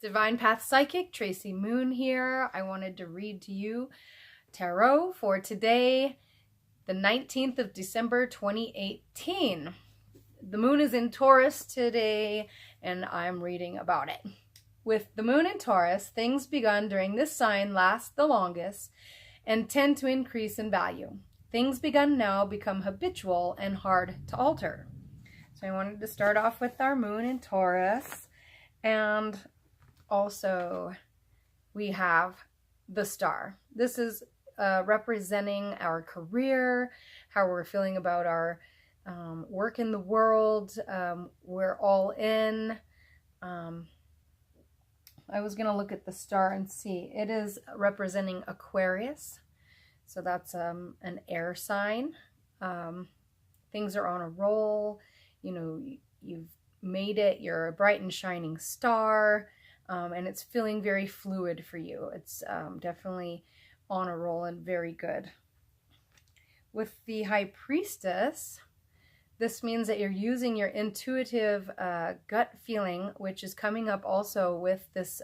Divine Path Psychic, Tracy Moon here. I wanted to read to you tarot for today, the 19th of December, 2018. The moon is in Taurus today, and I'm reading about it. With the moon in Taurus, things begun during this sign last the longest and tend to increase in value. Things begun now become habitual and hard to alter. So I wanted to start off with our moon in Taurus, and also we have the star. This is representing our career, how we're feeling about our work in the world. We're all in. I was going to look at the star and see. It is representing Aquarius. So that's an air sign. Things are on a roll. You know, you've made it. You're a bright and shining star. And it's feeling very fluid for you. It's definitely on a roll and very good. With the High Priestess, this means that you're using your intuitive gut feeling, which is coming up also with this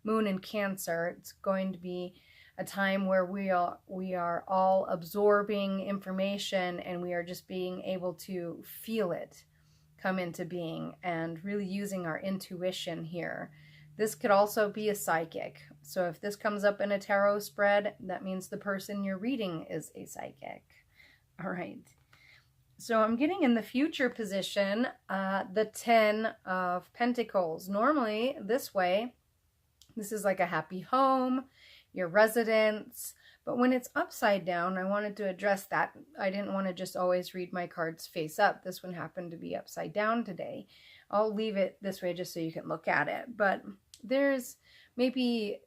moon in Cancer. It's going to be a time where we are all absorbing information, and we are just being able to feel it come into being and really using our intuition here. This could also be a psychic. So if this comes up in a tarot spread, that means the person you're reading is a psychic. All right. So I'm getting in the future position, the 10 of Pentacles. Normally, this way, this is like a happy home, your residence. But when it's upside down, I wanted to address that. I didn't want to just always read my cards face up. This one happened to be upside down today. I'll leave it this way just so you can look at it. But there's maybe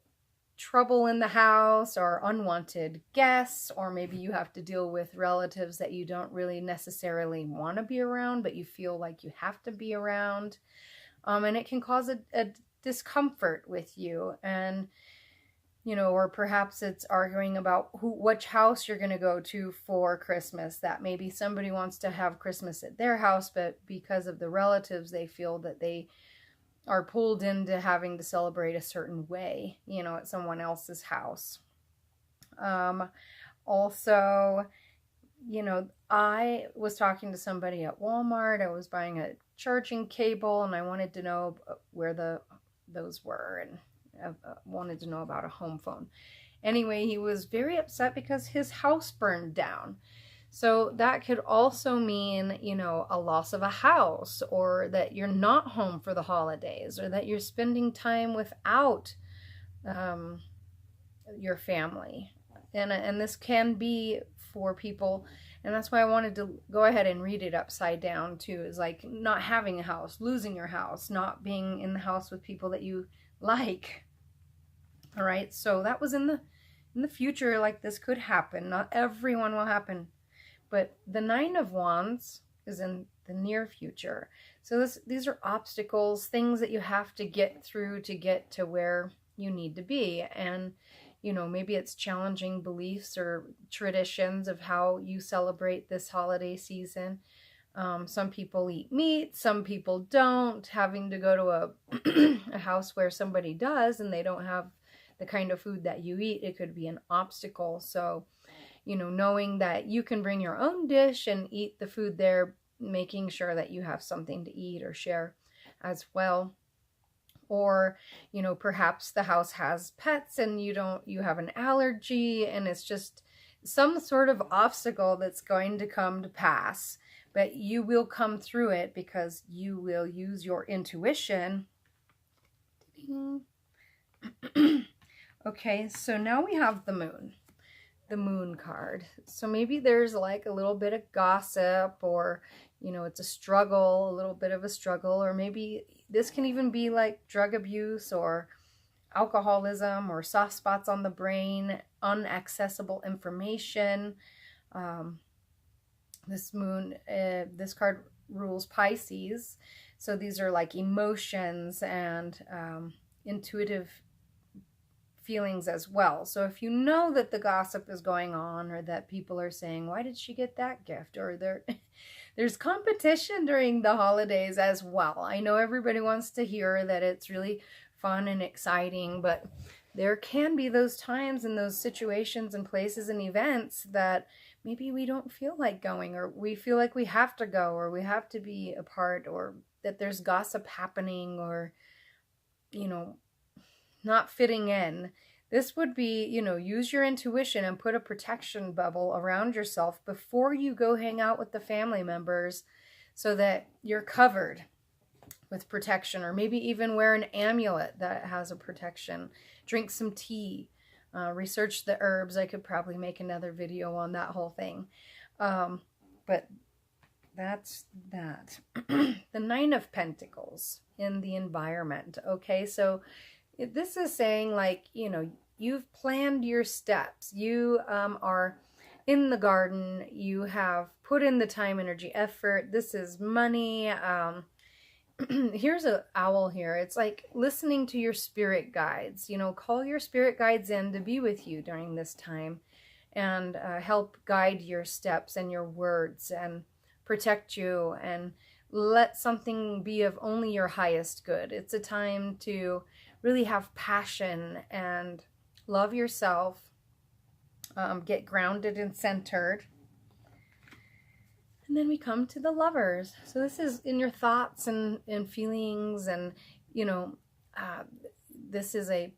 trouble in the house or unwanted guests, or maybe you have to deal with relatives that you don't really necessarily want to be around, but you feel like you have to be around. And it can cause a discomfort with you. And, you know, or perhaps it's arguing about which house you're going to go to for Christmas, that maybe somebody wants to have Christmas at their house, but because of the relatives, they feel that they are pulled into having to celebrate a certain way, you know, at someone else's house. Also, you know, I was talking to somebody at Walmart. I was buying a charging cable, and I wanted to know where those were, and wanted to know about a home phone. Anyway, he was very upset because his house burned down. So that could also mean, you know, a loss of a house, or that you're not home for the holidays, or that you're spending time without your family. And this can be for people, and that's why I wanted to go ahead and read it upside down too, is like not having a house, losing your house, not being in the house with people that you like. All right, so that was in the future, like this could happen. Not everyone will happen. But the 9 of Wands is in the near future. So these are obstacles, things that you have to get through to get to where you need to be. And, you know, maybe it's challenging beliefs or traditions of how you celebrate this holiday season. Some people eat meat, some people don't. Having to go to a house where somebody does and they don't have the kind of food that you eat, it could be an obstacle. So, you know, knowing that you can bring your own dish and eat the food there, making sure that you have something to eat or share as well. Or, you know, perhaps the house has pets and you have an allergy, and it's just some sort of obstacle that's going to come to pass. But you will come through it because you will use your intuition. Okay, so now we have the moon. The moon card. So maybe there's like a little bit of gossip, or, you know, it's a struggle, a little bit of a struggle, or maybe this can even be like drug abuse or alcoholism or soft spots on the brain, inaccessible information. This moon, this card rules Pisces. So these are like emotions and intuitive feelings as well. So if you know that the gossip is going on, or that people are saying, why did she get that gift? Or there's competition during the holidays as well. I know everybody wants to hear that it's really fun and exciting, but there can be those times and those situations and places and events that maybe we don't feel like going, or we feel like we have to go, or we have to be a part, or that there's gossip happening, or, you know, not fitting in. This would be, you know, use your intuition and put a protection bubble around yourself before you go hang out with the family members so that you're covered with protection, or maybe even wear an amulet that has a protection. Drink some tea. Research the herbs. I could probably make another video on that whole thing. But that's that. The Nine of Pentacles in the environment. Okay, so this is saying, like, you know, you've planned your steps. You are in the garden. You have put in the time, energy, effort. This is money. Here's an owl here. It's like listening to your spirit guides. You know, call your spirit guides in to be with you during this time and help guide your steps and your words and protect you, and let something be of only your highest good. It's a time to really have passion and love yourself, get grounded and centered. And then we come to the Lovers. So this is in your thoughts and feelings, and, you know, this is a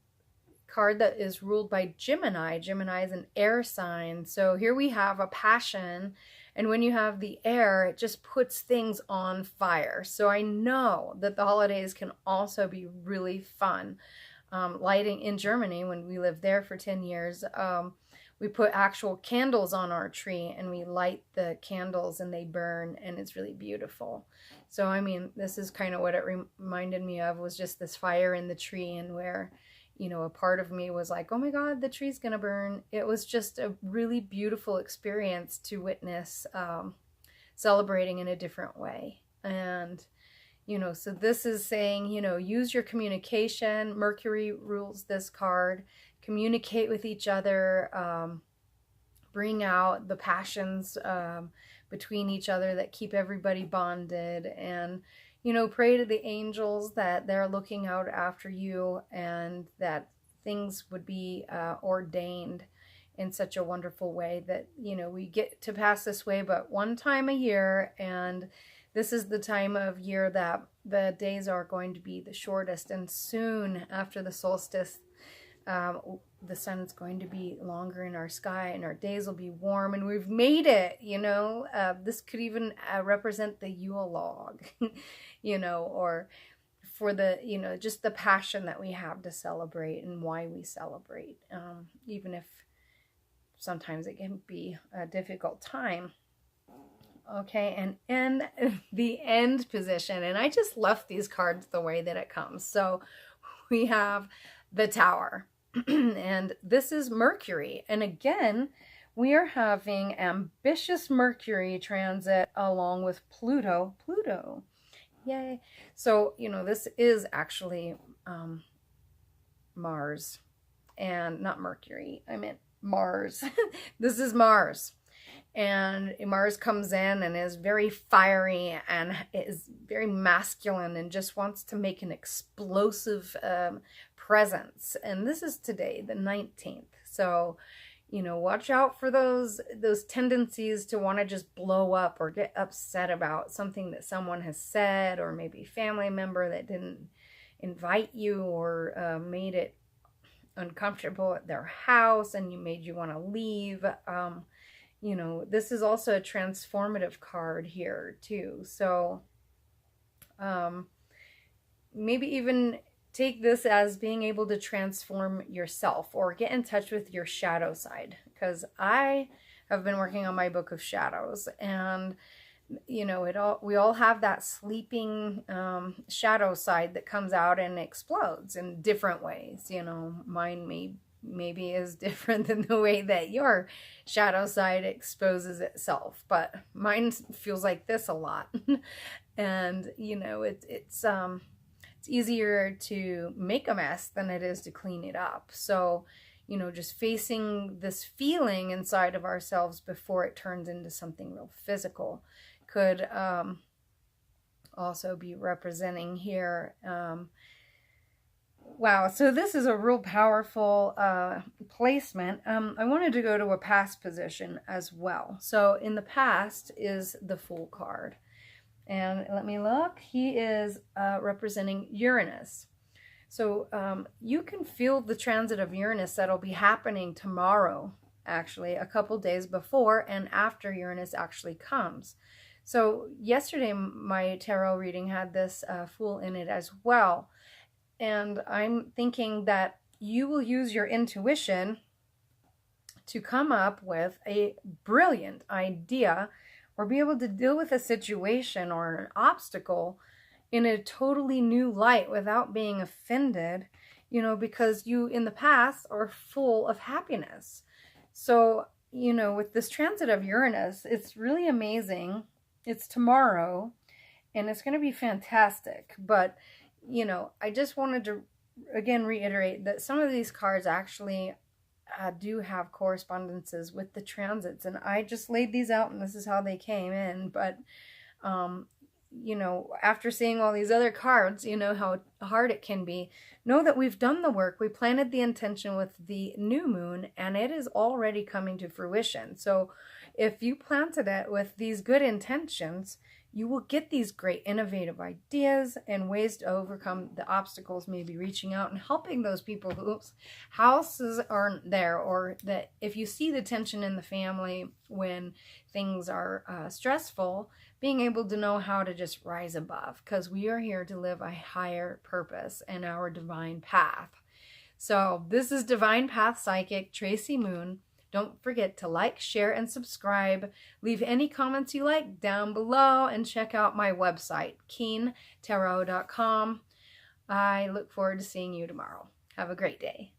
card that is ruled by Gemini. Gemini is an air sign. So here we have a passion, and when you have the air, it just puts things on fire. So I know that the holidays can also be really fun. Lighting in Germany, when we lived there for 10 years, we put actual candles on our tree, and we light the candles and they burn, and it's really beautiful. So, I mean, this is kind of what it reminded me of, was just this fire in the tree, and where, you know, a part of me was like, oh my God, the tree's gonna burn. It was just a really beautiful experience to witness, celebrating in a different way. And, you know, so this is saying, you know, use your communication. Mercury rules this card. Communicate with each other. Bring out the passions between each other that keep everybody bonded. And, you know, pray to the angels that they're looking out after you, and that things would be ordained in such a wonderful way that, you know, we get to pass this way but one time a year. And this is the time of year that the days are going to be the shortest, and soon after the solstice, the sun is going to be longer in our sky, and our days will be warm, and we've made it, you know. This could even represent the Yule log, you know, or for the, you know, just the passion that we have to celebrate and why we celebrate, even if sometimes it can be a difficult time. Okay, and in the end position, and I just left these cards the way that it comes. So we have the Tower, and this is Mercury. And again, we are having ambitious Mercury transit along with Pluto. Pluto, yay. So, you know, this is actually Mars, and not Mercury. I meant Mars. This is Mars. And Mars comes in and is very fiery and is very masculine and just wants to make an explosive presence. And this is today, the 19th. So, you know, watch out for those tendencies to want to just blow up or get upset about something that someone has said, or maybe a family member that didn't invite you, or made it uncomfortable at their house and made you want to leave. You know, this is also a transformative card here too. So maybe even take this as being able to transform yourself, or get in touch with your shadow side, because I have been working on my book of shadows, and, you know, we all have that sleeping shadow side that comes out and explodes in different ways. You know, mine maybe is different than the way that your shadow side exposes itself, but mine feels like this a lot. And, you know, it's easier to make a mess than it is to clean it up. So, you know, just facing this feeling inside of ourselves before it turns into something real physical could also be representing here Wow, so this is a real powerful placement. I wanted to go to a past position as well. So in the past is the Fool card. And let me look. He is representing Uranus. So you can feel the transit of Uranus that'll be happening tomorrow, actually, a couple days before and after Uranus actually comes. So yesterday, my tarot reading had this Fool in it as well. And I'm thinking that you will use your intuition to come up with a brilliant idea or be able to deal with a situation or an obstacle in a totally new light without being offended, you know, because you in the past are full of happiness. So, you know, with this transit of Uranus, it's really amazing. It's tomorrow and it's going to be fantastic. But, you know, I just wanted to again reiterate that some of these cards actually do have correspondences with the transits, and I just laid these out and this is how they came in. But you know, after seeing all these other cards, you know how hard it can be. Know that we've done the work. We planted the intention with the new moon and it is already coming to fruition. So if you planted it with these good intentions, you will get these great innovative ideas and ways to overcome the obstacles, maybe reaching out and helping those people whose houses aren't there, or that if you see the tension in the family when things are stressful, being able to know how to just rise above, because we are here to live a higher purpose and our divine path. So this is Divine Path Psychic Tracy Moon. Don't forget to like, share, and subscribe. Leave any comments you like down below and check out my website, keentarot.com. I look forward to seeing you tomorrow. Have a great day.